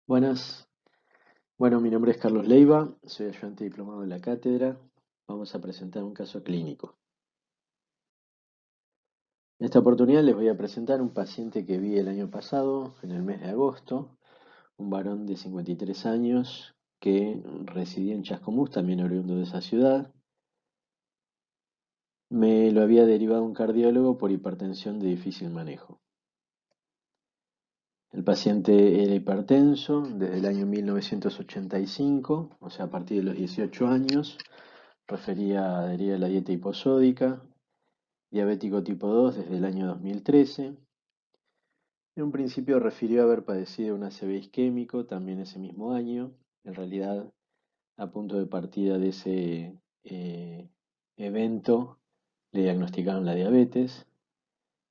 Buenas, bueno, mi nombre es Carlos Leiva, soy ayudante diplomado de la cátedra. Vamos a presentar un caso clínico. En esta oportunidad les voy a presentar un paciente que vi el año pasado, en el mes de agosto, un varón de 53 años que residía en Chascomús, también oriundo de esa ciudad. Me lo había derivado un cardiólogo por hipertensión de difícil manejo. El paciente era hipertenso desde el año 1985, o sea, a partir de los 18 años. Adhería a la dieta hiposódica, diabético tipo 2 desde el año 2013. En un principio refirió haber padecido un ACV isquémico también ese mismo año. En realidad, a punto de partida de ese evento, le diagnosticaron la diabetes.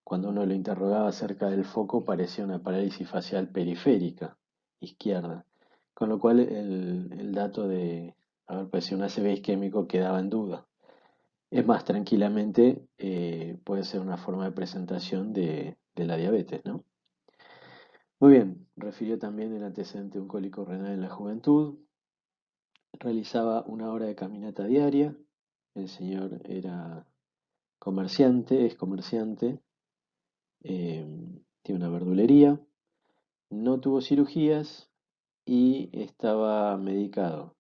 Cuando uno lo interrogaba acerca del foco, parecía una parálisis facial periférica, izquierda, con lo cual el dato de haber padecido un ACV isquémico quedaba en duda. Es más, tranquilamente puede ser una forma de presentación de la diabetes, ¿no? Muy bien, refirió también el antecedente de un cólico renal en la juventud, realizaba una hora de caminata diaria, el señor era comerciante, es comerciante, tiene una verdulería, no tuvo cirugías y estaba medicado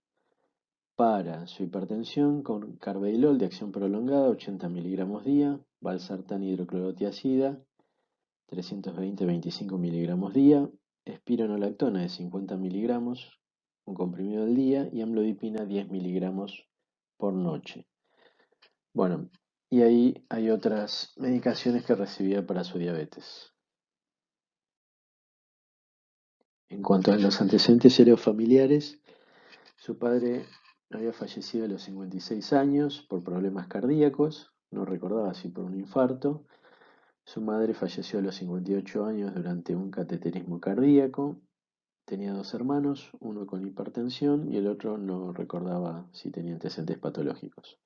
para su hipertensión con carvedilol de acción prolongada, 80 miligramos día, valsartán hidroclorotiazida, 320-25 miligramos día, espironolactona de 50 miligramos, un comprimido al día, y amlodipina 10 miligramos por noche. Bueno, y ahí hay otras medicaciones que recibía para su diabetes. En cuanto a los antecedentes familiares, su padre había fallecido a los 56 años por problemas cardíacos, no recordaba si por un infarto. Su madre falleció a los 58 años durante un cateterismo cardíaco. Tenía dos hermanos, uno con hipertensión y el otro no recordaba si tenía antecedentes patológicos.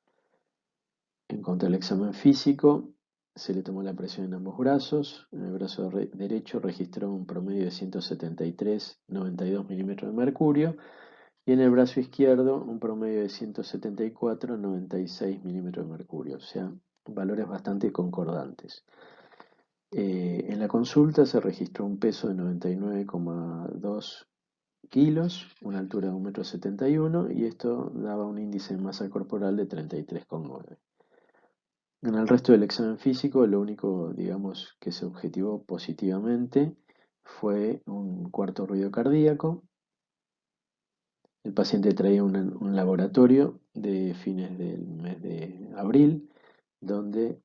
En cuanto al examen físico, se le tomó la presión en ambos brazos. En el brazo derecho registró un promedio de 173,92 milímetros de mercurio y en el brazo izquierdo un promedio de 174,96 milímetros de mercurio, o sea, valores bastante concordantes. En la consulta se registró un peso de 99,2 kilos, una altura de 1,71 m y esto daba un índice de masa corporal de 33,9. En el resto del examen físico, lo único, digamos, que se objetivó positivamente fue un cuarto ruido cardíaco. El paciente traía un laboratorio de fines del mes de abril, donde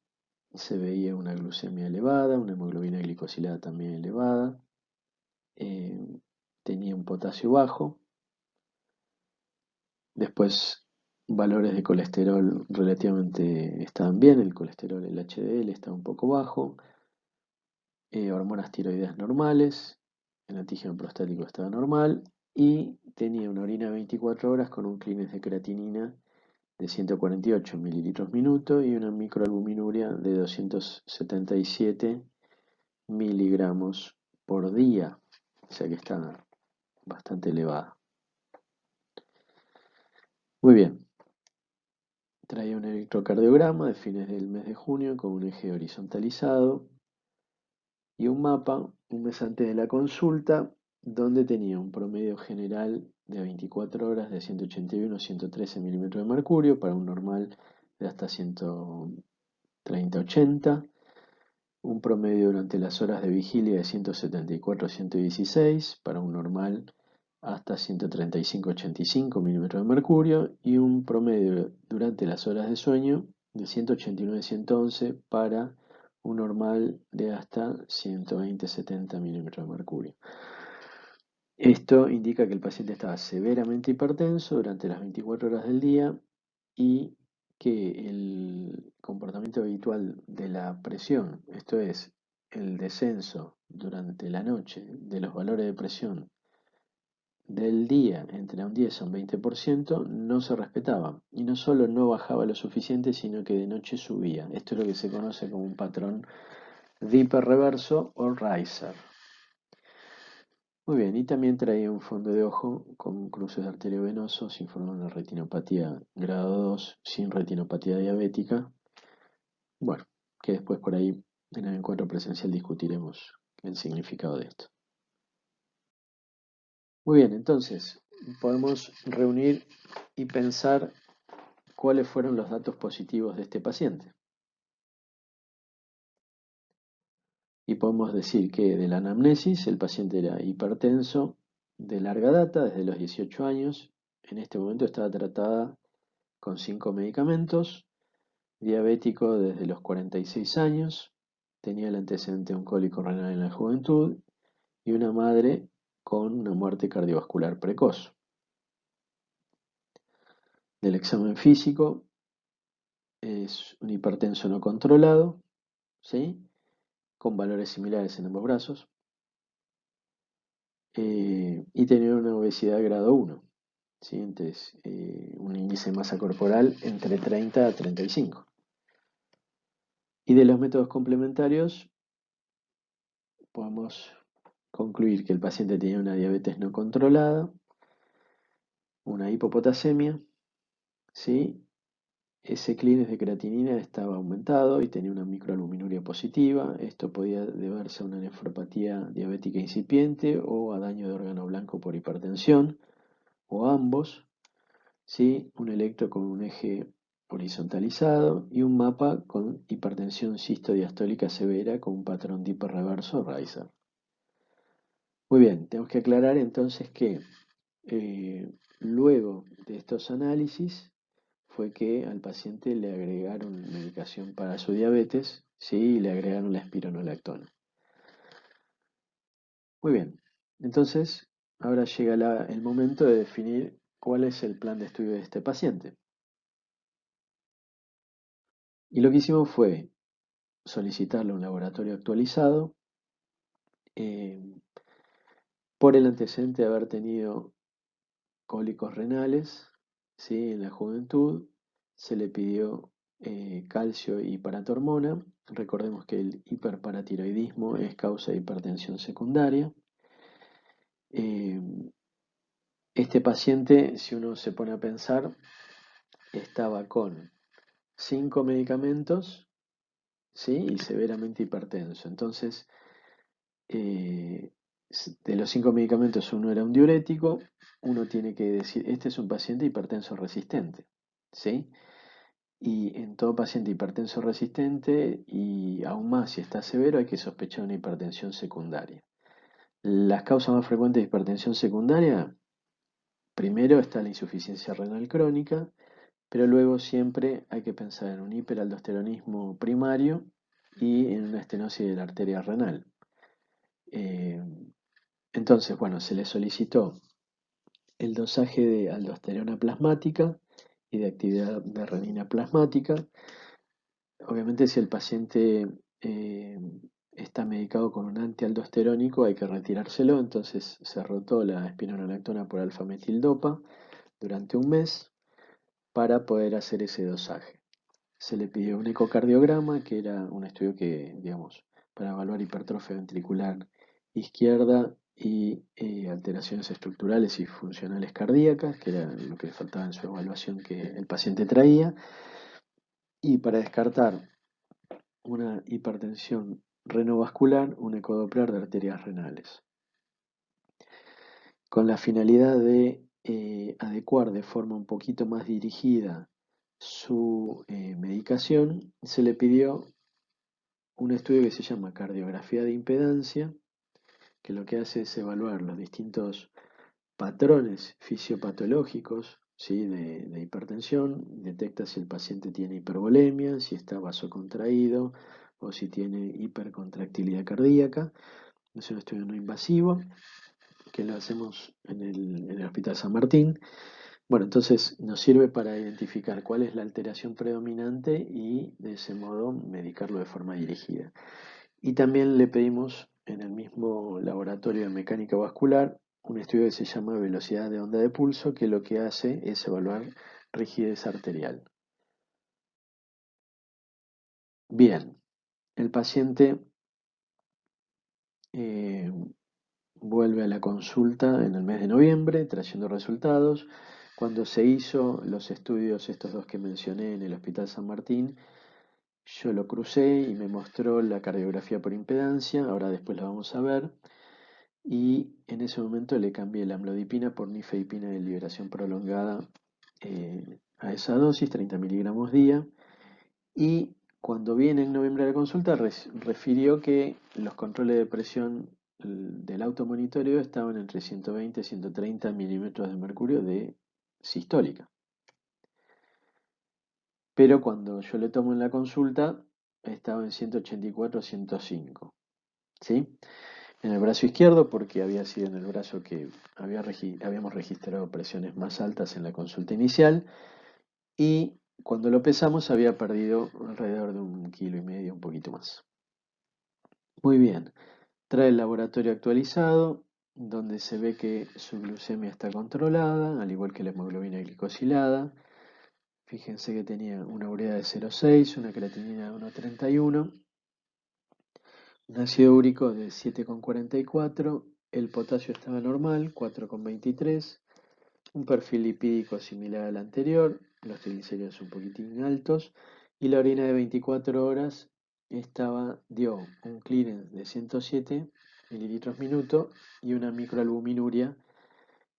se veía una glucemia elevada, una hemoglobina glicosilada también elevada, eh, tenía un potasio bajo. Después, valores de colesterol relativamente estaban bien, el colesterol, el HDL estaba un poco bajo, hormonas tiroideas normales, el antígeno prostático estaba normal y tenía una orina de 24 horas con un clínex de creatinina de 148 mililitros minuto y una microalbuminuria de 277 miligramos por día, o sea que está bastante elevada. Muy bien, traía un electrocardiograma de fines del mes de junio con un eje horizontalizado y un mapa un mes antes de la consulta donde tenía un promedio general de 24 horas de 181-113 milímetros de mercurio para un normal de hasta 130-80, un promedio durante las horas de vigilia de 174-116 para un normal hasta 135-85 milímetros de mercurio y un promedio durante las horas de sueño de 189-111 para un normal de hasta 120-70 milímetros de mercurio. Esto indica que el paciente estaba severamente hipertenso durante las 24 horas del día y que el comportamiento habitual de la presión, esto es, el descenso durante la noche de los valores de presión del día entre un 10 a un 20%, no se respetaba. Y no solo no bajaba lo suficiente, sino que de noche subía. Esto es lo que se conoce como un patrón de hiperreverso o riser. Muy bien, y también traía un fondo de ojo con cruces arteriovenosos informando una retinopatía grado 2 sin retinopatía diabética. Bueno, que después por ahí en el encuentro presencial discutiremos el significado de esto. Muy bien, entonces podemos reunir y pensar cuáles fueron los datos positivos de este paciente. Y podemos decir que de la anamnesis el paciente era hipertenso de larga data, desde los 18 años. En este momento estaba tratada con 5 medicamentos, diabético desde los 46 años, tenía el antecedente oncólico renal en la juventud y una madre con una muerte cardiovascular precoz. Del examen físico es un hipertenso no controlado, ¿sí? Con valores similares en ambos brazos, y tenía una obesidad grado 1, ¿sí? Entonces, un índice de masa corporal entre 30 a 35. Y de los métodos complementarios podemos concluir que el paciente tenía una diabetes no controlada, una hipopotasemia, ¿sí? Ese clínico de creatinina estaba aumentado y tenía una microalbuminuria positiva. Esto podía deberse a una nefropatía diabética incipiente o a daño de órgano blanco por hipertensión, o ambos, ¿sí? Un electro con un eje horizontalizado y un mapa con hipertensión sistodiastólica severa con un patrón de hiperreverso Reiser. Muy bien, tenemos que aclarar entonces que luego de estos análisis fue que al paciente le agregaron medicación para su diabetes, sí, y le agregaron la espironolactona. Muy bien, entonces ahora llega el momento de definir cuál es el plan de estudio de este paciente. Y lo que hicimos fue solicitarle un laboratorio actualizado eh, por el antecedente de haber tenido cólicos renales, ¿sí? En la juventud se le pidió calcio y paratormona. Recordemos que el hiperparatiroidismo es causa de hipertensión secundaria. Eh, este paciente, si uno se pone a pensar, estaba con 5 medicamentos, ¿sí? Y severamente hipertenso. Entonces, eh, de los 5 medicamentos uno era un diurético, uno tiene que decir, este es un paciente hipertenso resistente, ¿sí? Y en todo paciente hipertenso resistente, y aún más si está severo, hay que sospechar una hipertensión secundaria. Las causas más frecuentes de hipertensión secundaria, primero está la insuficiencia renal crónica, pero luego siempre hay que pensar en un hiperaldosteronismo primario y en una estenosis de la arteria renal. Eh, entonces, bueno, se le solicitó el dosaje de aldosterona plasmática y de actividad de renina plasmática. Obviamente, si el paciente eh, está medicado con un antialdosterónico, hay que retirárselo, entonces se rotó la espironolactona por alfametildopa durante un mes para poder hacer ese dosaje. Se le pidió un ecocardiograma, que era un estudio que, digamos, para evaluar hipertrofia ventricular izquierda y alteraciones estructurales y funcionales cardíacas, que era lo que faltaba en su evaluación que el paciente traía, y para descartar una hipertensión renovascular, un ecodoppler de arterias renales, con la finalidad de adecuar de forma un poquito más dirigida su medicación. Se le pidió un estudio que se llama cardiografía de impedancia, que lo que hace es evaluar los distintos patrones fisiopatológicos, ¿sí? de hipertensión, detecta si el paciente tiene hipervolemia, si está vasocontraído o si tiene hipercontractilidad cardíaca. Es un estudio no invasivo que lo hacemos en el Hospital San Martín. Bueno, entonces nos sirve para identificar cuál es la alteración predominante y de ese modo medicarlo de forma dirigida. Y también le pedimos en el mismo laboratorio de mecánica vascular un estudio que se llama velocidad de onda de pulso, que lo que hace es evaluar rigidez arterial. Bien, el paciente eh, vuelve a la consulta en el mes de noviembre trayendo resultados. Cuando se hizo los estudios, estos dos que mencioné en el Hospital San Martín, yo lo crucé y me mostró la cardiografía por impedancia, ahora después la vamos a ver, y en ese momento le cambié la amlodipina por nifedipina de liberación prolongada a esa dosis, 30 miligramos día, y cuando viene en noviembre a la consulta refirió que los controles de presión del automonitoreo estaban entre 120 y 130 milímetros de mercurio de sistólica. Pero cuando yo le tomo en la consulta, estaba en 184 a 105. ¿Sí? En el brazo izquierdo, porque había sido en el brazo que habíamos registrado presiones más altas en la consulta inicial, y cuando lo pesamos había perdido alrededor de 1,5 kilos, un poquito más. Muy bien, trae el laboratorio actualizado, donde se ve que su glucemia está controlada, al igual que la hemoglobina glicosilada. Fíjense que tenía una urea de 0,6, una creatinina de 1,31, un ácido úrico de 7,44, el potasio estaba normal, 4,23, un perfil lipídico similar al anterior, los triglicéridos un poquitín altos, y la orina de 24 horas dio un clearance de 107 mililitros minuto y una microalbuminuria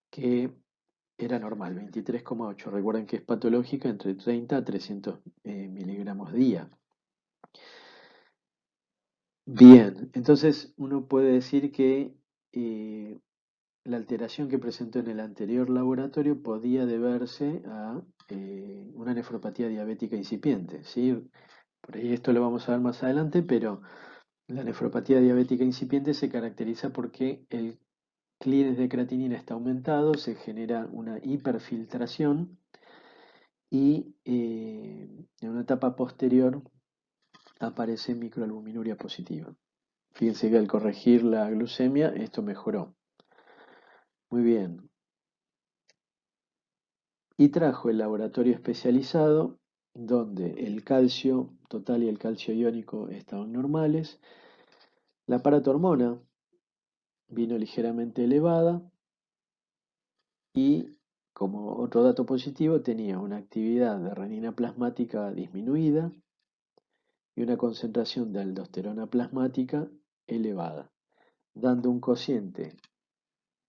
que era normal, 23,8. Recuerden que es patológica entre 30 a 300 miligramos día. Bien, entonces uno puede decir que eh, la alteración que presentó en el anterior laboratorio podía deberse a una nefropatía diabética incipiente, ¿sí? Por ahí esto lo vamos a ver más adelante, pero la nefropatía diabética incipiente se caracteriza porque el clearance de creatinina está aumentado, se genera una hiperfiltración y en una etapa posterior aparece microalbuminuria positiva. Fíjense que al corregir la glucemia esto mejoró. Muy bien. Y trajo el laboratorio especializado donde el calcio total y el calcio iónico estaban normales. La paratormona vino ligeramente elevada y como otro dato positivo tenía una actividad de renina plasmática disminuida y una concentración de aldosterona plasmática elevada, dando un cociente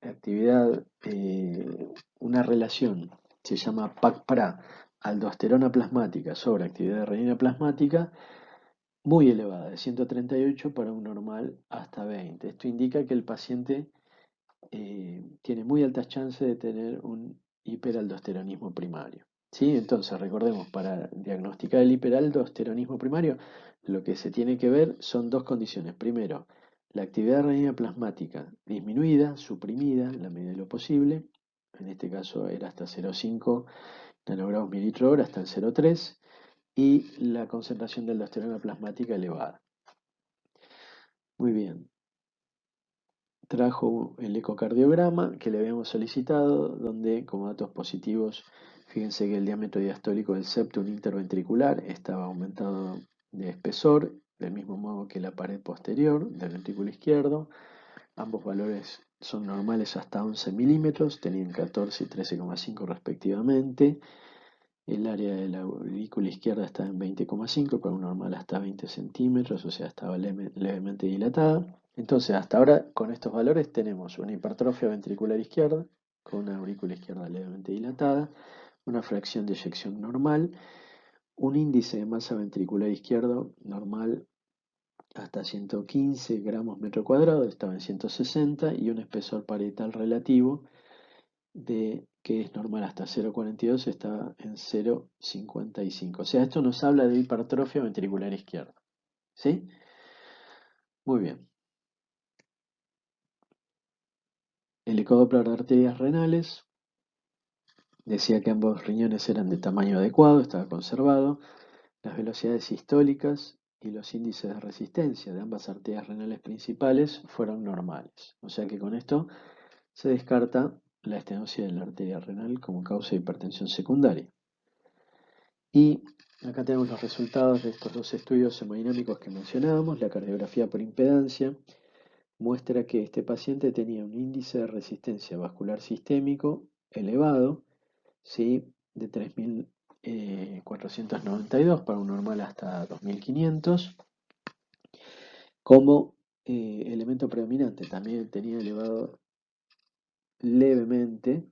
de actividad, una relación, se llama PAC-PRA, aldosterona plasmática sobre actividad de renina plasmática, muy elevada, de 138 para un normal hasta 20. Esto indica que el paciente tiene muy altas chances de tener un hiperaldosteronismo primario. ¿Sí? Entonces, recordemos, para diagnosticar el hiperaldosteronismo primario, lo que se tiene que ver son dos condiciones. Primero, la actividad renina plasmática disminuida, suprimida en la medida de lo posible. En este caso era hasta 0,5 nanogramos mililitro hora, hasta el 0,3. Y la concentración de aldosterona plasmática elevada. Muy bien. Trajo el ecocardiograma que le habíamos solicitado, donde como datos positivos, fíjense que el diámetro diastólico del septum interventricular estaba aumentado de espesor, del mismo modo que la pared posterior del ventrículo izquierdo. Ambos valores son normales hasta 11 milímetros, tenían 14 y 13,5 respectivamente. El área de la aurícula izquierda estaba en 20,5, con un normal hasta 20 centímetros, o sea, estaba levemente dilatada. Entonces, hasta ahora, con estos valores tenemos una hipertrofia ventricular izquierda, con una aurícula izquierda levemente dilatada, una fracción de eyección normal, un índice de masa ventricular izquierdo normal hasta 115 gramos metro cuadrado, estaba en 160, y un espesor parietal relativo que es normal hasta 0,42, está en 0,55. O sea, esto nos habla de hipertrofia ventricular izquierda. ¿Sí? Muy bien. El ecodoppler de arterias renales decía que ambos riñones eran de tamaño adecuado, estaba conservado. Las velocidades sistólicas y los índices de resistencia de ambas arterias renales principales fueron normales. O sea que con esto se descarta la estenosis de la arteria renal como causa de hipertensión secundaria. Y acá tenemos los resultados de estos dos estudios hemodinámicos que mencionábamos, la cardiografía por impedancia, muestra que este paciente tenía un índice de resistencia vascular sistémico elevado, ¿sí? De 3.492 para un normal hasta 2.500, como elemento predominante. También tenía elevado levemente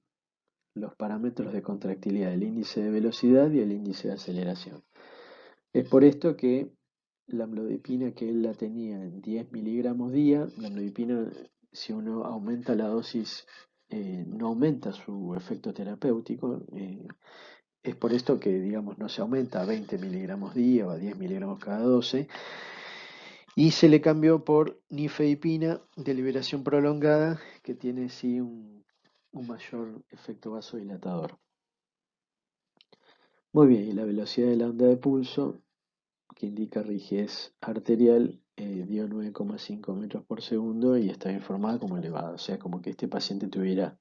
los parámetros de contractilidad, el índice de velocidad y el índice de aceleración. Es por esto que la amlodipina, que él la tenía en 10 miligramos día, la amlodipina, si uno aumenta la dosis, no aumenta su efecto terapéutico. Es por esto que, digamos, no se aumenta a 20 miligramos día o a 10 miligramos cada 12, y se le cambió por nifedipina de liberación prolongada, que tiene sí un mayor efecto vasodilatador. Muy bien, y la velocidad de la onda de pulso, que indica rigidez arterial, dio 9,5 metros por segundo y está informada como elevada, o sea, como que este paciente tuviera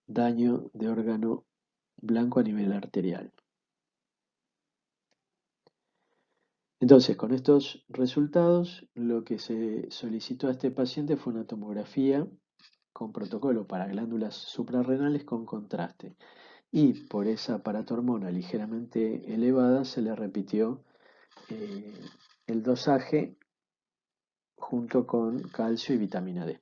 daño de órgano blanco a nivel arterial. Entonces, con estos resultados, lo que se solicitó a este paciente fue una tomografía con protocolo para glándulas suprarrenales con contraste. Y por esa paratormona ligeramente elevada se le repitió eh, el dosaje junto con calcio y vitamina D.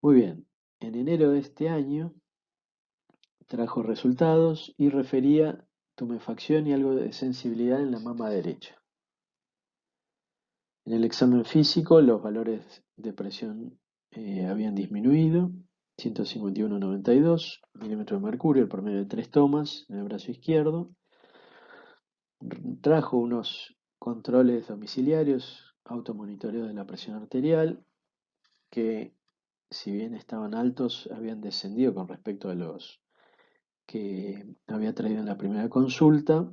Muy bien, en enero de este año trajo resultados y refería tumefacción y algo de sensibilidad en la mama derecha. En el examen físico los valores de presión habían disminuido, 151,92 milímetros de mercurio, el promedio de 3 tomas en el brazo izquierdo. Trajo unos controles domiciliarios, automonitoreo de la presión arterial, que si bien estaban altos, habían descendido con respecto a los que había traído en la primera consulta,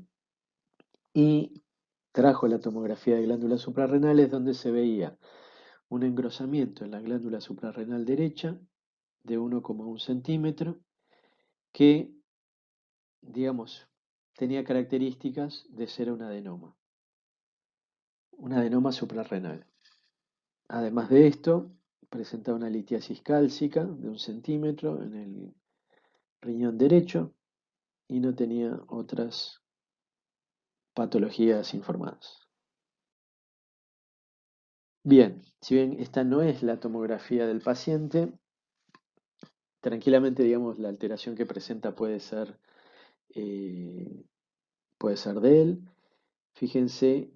y trajo la tomografía de glándulas suprarrenales donde se veía un engrosamiento en la glándula suprarrenal derecha de 1,1 centímetro que, digamos, tenía características de ser un adenoma suprarrenal. Además de esto, presentaba una litiasis cálcica de 1 centímetro en el riñón derecho y no tenía otras patologías informadas. Bien, si bien esta no es la tomografía del paciente, tranquilamente, digamos, la alteración que presenta eh, puede ser de él. Fíjense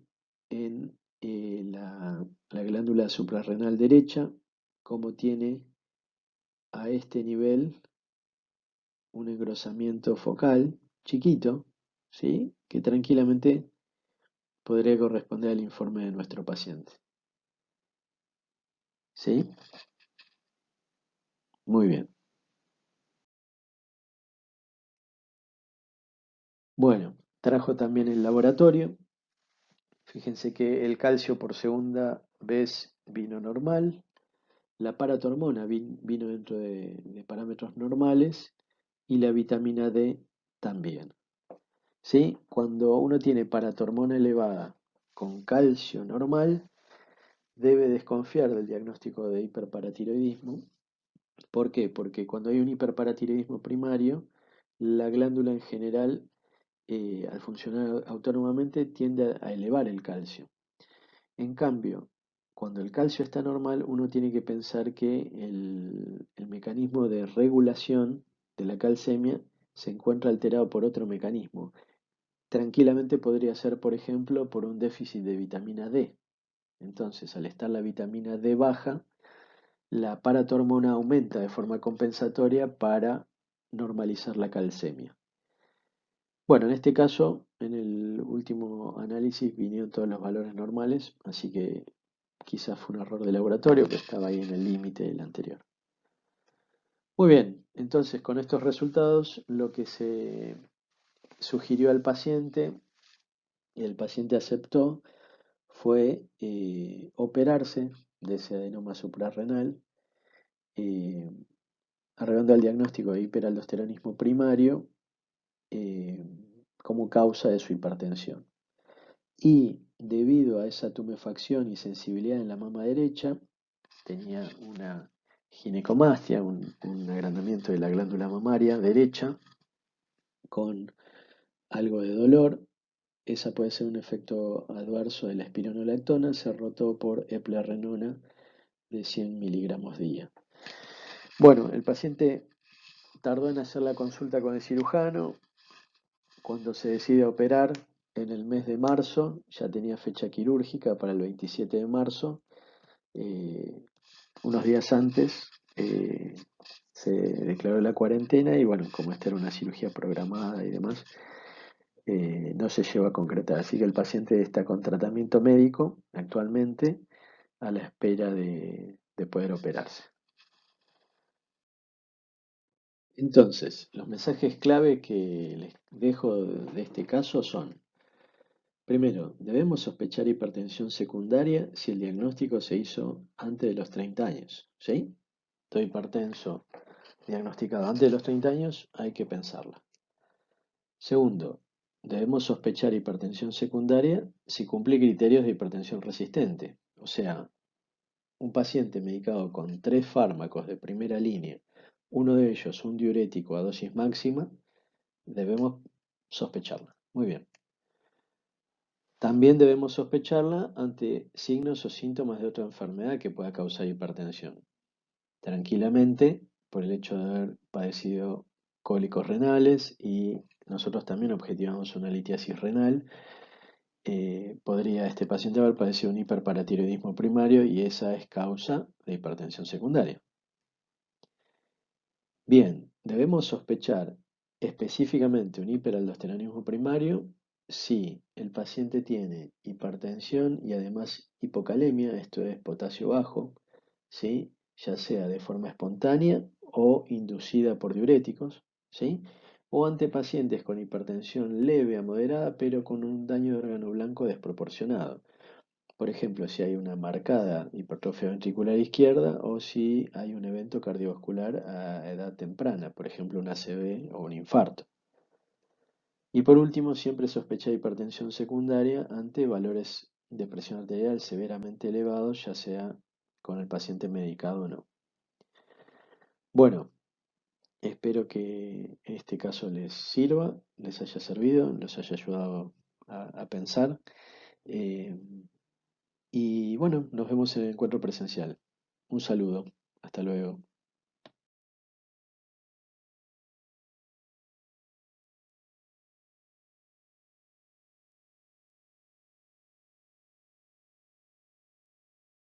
en la glándula suprarrenal derecha, cómo tiene a este nivel un engrosamiento focal chiquito, ¿sí? Que tranquilamente podría corresponder al informe de nuestro paciente. ¿Sí? Muy bien. Bueno, trajo también el laboratorio. Fíjense que el calcio por segunda vez vino normal. La paratormona vino dentro de parámetros normales y la vitamina D también. ¿Sí? Cuando uno tiene paratormona elevada con calcio normal, debe desconfiar del diagnóstico de hiperparatiroidismo. ¿Por qué? Porque cuando hay un hiperparatiroidismo primario, la glándula en general, al funcionar autónomamente, tiende a elevar el calcio. En cambio, cuando el calcio está normal, uno tiene que pensar que el mecanismo de regulación de la calcemia se encuentra alterado por otro mecanismo. Tranquilamente podría ser, por ejemplo, por un déficit de vitamina D. Entonces, al estar la vitamina D baja, la paratormona aumenta de forma compensatoria para normalizar la calcemia. Bueno, en este caso, en el último análisis vinieron todos los valores normales, así que quizás fue un error de laboratorio que estaba ahí en el límite del anterior. Muy bien, entonces con estos resultados lo que se sugirió al paciente y el paciente aceptó fue operarse de ese adenoma suprarrenal, eh, arreglando el diagnóstico de hiperaldosteronismo primario eh, como causa de su hipertensión. Y debido a esa tumefacción y sensibilidad en la mama derecha, tenía una ginecomastia, un agrandamiento de la glándula mamaria derecha, con algo de dolor. Esa puede ser un efecto adverso de la espironolactona. Se rotó por eplerenona de 100 miligramos día. Bueno, el paciente tardó en hacer la consulta con el cirujano. Cuando se decide operar en el mes de marzo, ya tenía fecha quirúrgica para el 27 de marzo. eh, Unos días antes se declaró la cuarentena y bueno, como esta era una cirugía programada y demás, no se llegó a concretar. Así que el paciente está con tratamiento médico actualmente a la espera de poder operarse. Entonces, los mensajes clave que les dejo de este caso son: primero, debemos sospechar hipertensión secundaria si el diagnóstico se hizo antes de los 30 años. ¿Sí? Estoy hipertenso diagnosticado antes de los 30 años, hay que pensarla. Segundo, debemos sospechar hipertensión secundaria si cumple criterios de hipertensión resistente. O sea, un paciente medicado con 3 fármacos de primera línea, uno de ellos un diurético a dosis máxima, debemos sospecharla. Muy bien. También debemos sospecharla ante signos o síntomas de otra enfermedad que pueda causar hipertensión. Tranquilamente, por el hecho de haber padecido cólicos renales y nosotros también objetivamos una litiasis renal, podría este paciente haber padecido un hiperparatiroidismo primario y esa es causa de hipertensión secundaria. Bien, debemos sospechar específicamente un hiperaldosteronismo primario si el paciente tiene hipertensión y además hipocalemia, esto es potasio bajo, ¿sí? Ya sea de forma espontánea o inducida por diuréticos, ¿sí? O ante pacientes con hipertensión leve a moderada pero con un daño de órgano blanco desproporcionado. Por ejemplo, si hay una marcada hipertrofia ventricular izquierda o si hay un evento cardiovascular a edad temprana, por ejemplo, un ACV o un infarto. Y por último, siempre sospechar hipertensión secundaria ante valores de presión arterial severamente elevados, ya sea con el paciente medicado o no. Bueno, espero que este caso les sirva, les haya servido, les haya ayudado a pensar. Eh, Y bueno, nos vemos en el encuentro presencial. Un saludo. Hasta luego.